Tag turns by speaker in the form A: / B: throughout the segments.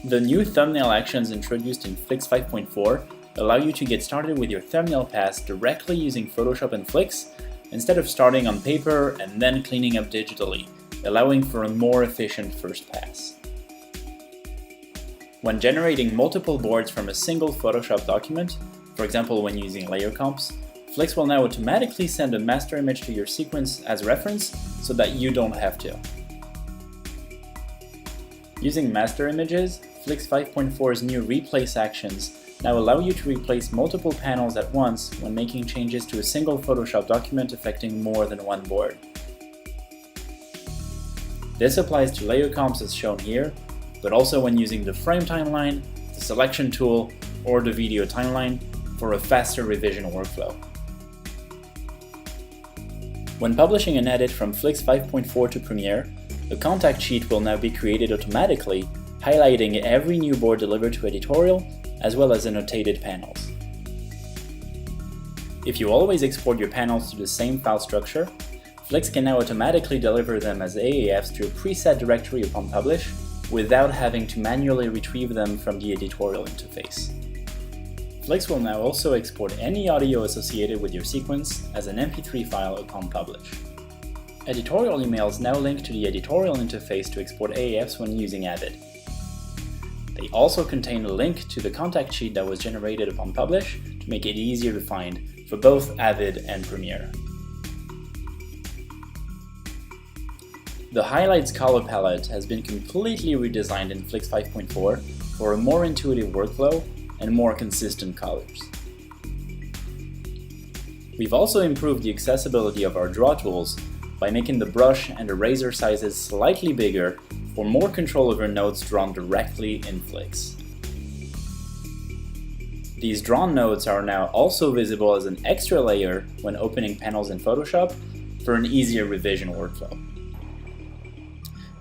A: The new thumbnail actions introduced in Flix 5.4 allow you to get started with your thumbnail pass directly using Photoshop and Flix, instead of starting on paper and then cleaning up digitally, allowing for a more efficient first pass. When generating multiple boards from a single Photoshop document, for example when using layer comps, Flix will now automatically send a master image to your sequence as reference so that you don't have to. Using master images, Flix 5.4's new replace actions now allow you to replace multiple panels at once when making changes to a single Photoshop document affecting more than one board. This applies to layer comps as shown here, but also when using the frame timeline, the selection tool, or the video timeline for a faster revision workflow. When publishing an edit from Flix 5.4 to Premiere, a contact sheet will now be created automatically, highlighting every new board delivered to editorial, as well as annotated panels. If you always export your panels to the same file structure, Flix can now automatically deliver them as AAFs to a preset directory upon publish, without having to manually retrieve them from the editorial interface. Flix will now also export any audio associated with your sequence as an MP3 file upon publish. Editorial emails now link to the editorial interface to export AAFs when using Avid. They also contain a link to the contact sheet that was generated upon publish to make it easier to find for both Avid and Premiere. The highlights color palette has been completely redesigned in Flix 5.4 for a more intuitive workflow and more consistent colors. We've also improved the accessibility of our draw tools by making the brush and eraser sizes slightly bigger for more control over nodes drawn directly in Flix. These drawn nodes are now also visible as an extra layer when opening panels in Photoshop for an easier revision workflow.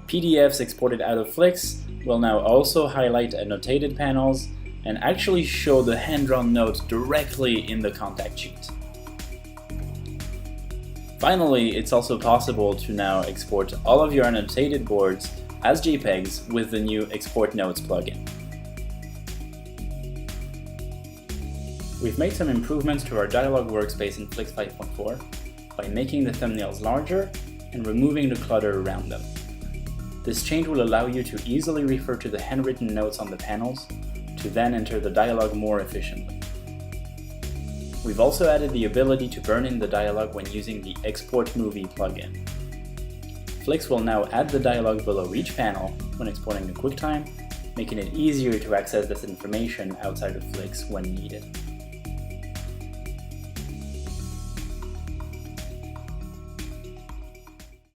A: PDFs exported out of Flix will now also highlight annotated panels and actually show the hand-drawn notes directly in the contact sheet. Finally, it's also possible to now export all of your annotated boards as JPEGs with the new Export Notes plugin. We've made some improvements to our dialog workspace in Flix 5.4 by making the thumbnails larger and removing the clutter around them. This change will allow you to easily refer to the handwritten notes on the panels to then enter the dialog more efficiently. We've also added the ability to burn in the dialog when using the Export Movie plugin. Flix will now add the dialog below each panel when exporting to QuickTime, making it easier to access this information outside of Flix when needed.